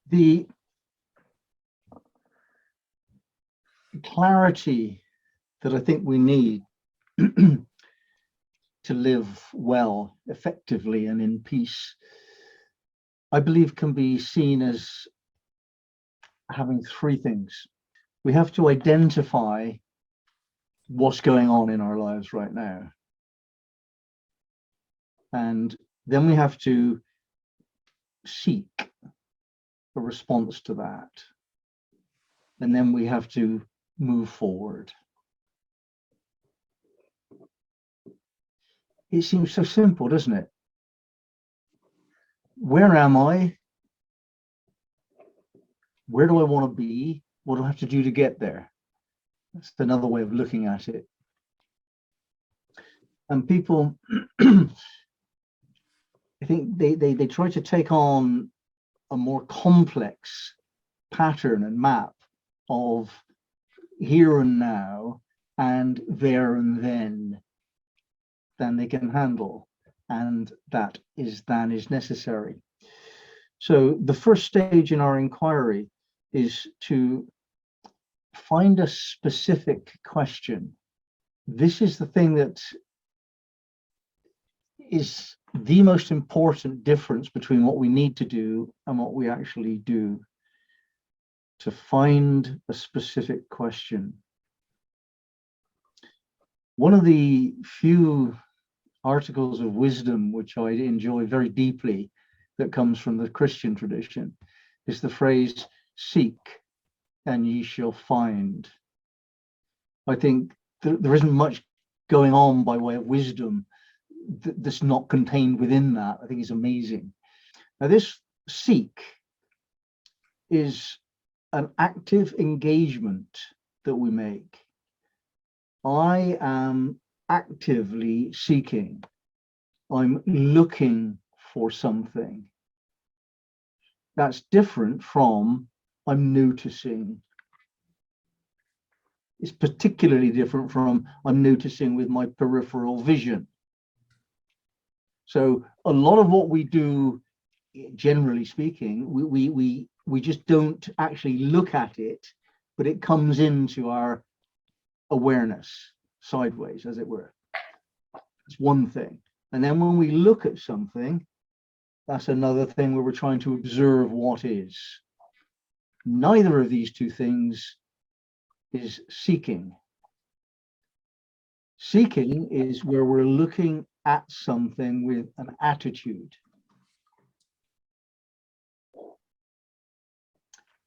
The clarity that I think we need to live well, effectively, and in peace, I believe can be seen as having three things. We have to identify what's going on in our lives right now. And then we have to seek a response to that. And then we have to move forward. It seems so simple, doesn't it? Where am I? Where do I want to be? What do I have to do to get there? That's another way of looking at it. And people, I think they try to take on a more complex pattern and map of here and now and there and then than they can handle, and that is necessary. So the first stage in our inquiry is to find a specific question. This is the thing that is the most important difference between what we need to do and what we actually do. To find a specific question. One of the few articles of wisdom which I enjoy very deeply that comes from the Christian tradition is the phrase, seek and ye shall find. I think there isn't much going on by way of wisdom that's not contained within that. I think it's amazing. Now this seek is an active engagement that we make. I am actively seeking. I'm looking for something. That's different from I'm noticing. It's particularly different from I'm noticing with my peripheral vision. So a lot of what we do, generally speaking, we just don't actually look at it, but it comes into our awareness sideways, as it were. It's one thing. And then when we look at something, that's another thing where we're trying to observe what is. Neither of these two things is seeking. Seeking is where we're looking at something with an attitude.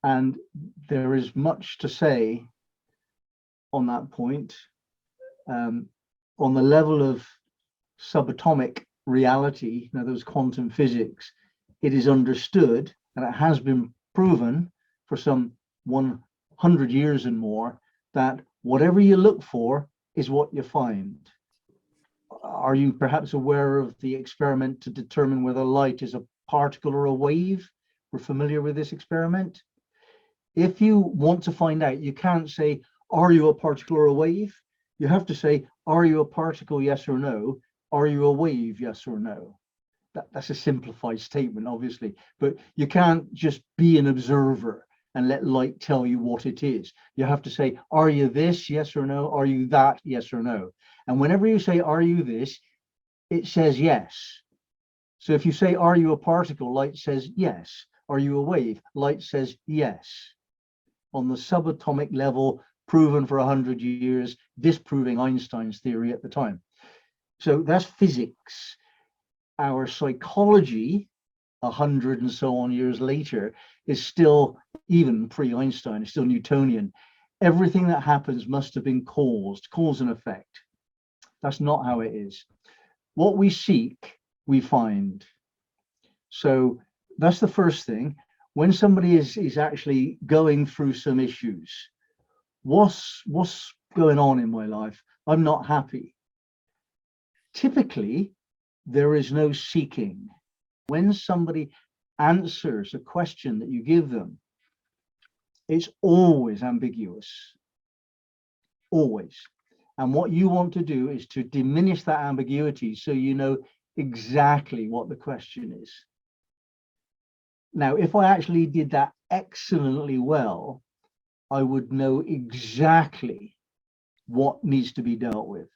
And there is much to say on that point. On the level of subatomic reality, in other words, quantum physics, it is understood, and it has been proven for some 100 years and more, that whatever you look for is what you find. Are you perhaps aware of the experiment to determine whether light is a particle or a wave? We're familiar with this experiment. If you want to find out, you can't say, are you a particle or a wave? You have to say, are you a particle, yes or no? Are you a wave, yes or no? That's a simplified statement, obviously, but you can't just be an observer and let light tell you what it is. You have to say, are you this, yes or no? Are you that, yes or no? And whenever you say, are you this, it says yes. So if you say, are you a particle? Light says yes. Are you a wave? Light says yes. On the subatomic level, proven for 100 years, disproving Einstein's theory at the time. So that's physics. Our psychology, 100 and so on years later, is still, even pre-Einstein, is still Newtonian. Everything that happens must have been caused, cause and effect. That's not how it is. What we seek, we find. So that's the first thing. When somebody is actually going through some issues, what's going on in my life? I'm not happy. Typically, there is no seeking. When somebody answers a question that you give them, it's always ambiguous. Always. And what you want to do is to diminish that ambiguity so you know exactly what the question is. Now, if I actually did that excellently well, I would know exactly what needs to be dealt with.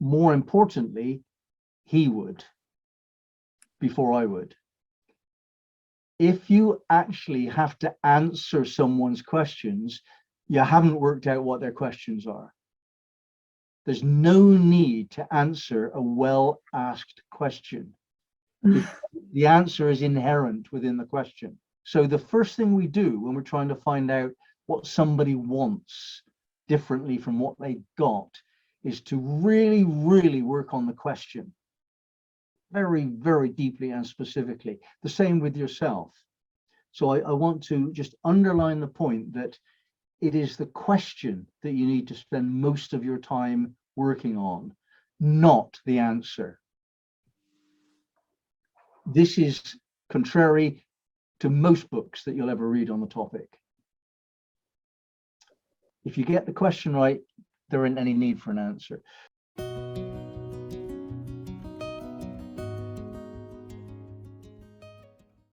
More importantly, he would before I would. If you actually have to answer someone's questions, you haven't worked out what their questions are. There's no need to answer a well-asked question. The answer is inherent within the question. So the first thing we do when we're trying to find out what somebody wants differently from what they got is to really, really work on the question. Very, very deeply and specifically. The same with yourself. So I want to just underline the point that it is the question that you need to spend most of your time working on, not the answer. This is contrary to most books that you'll ever read on the topic. If you get the question right, there isn't any need for an answer.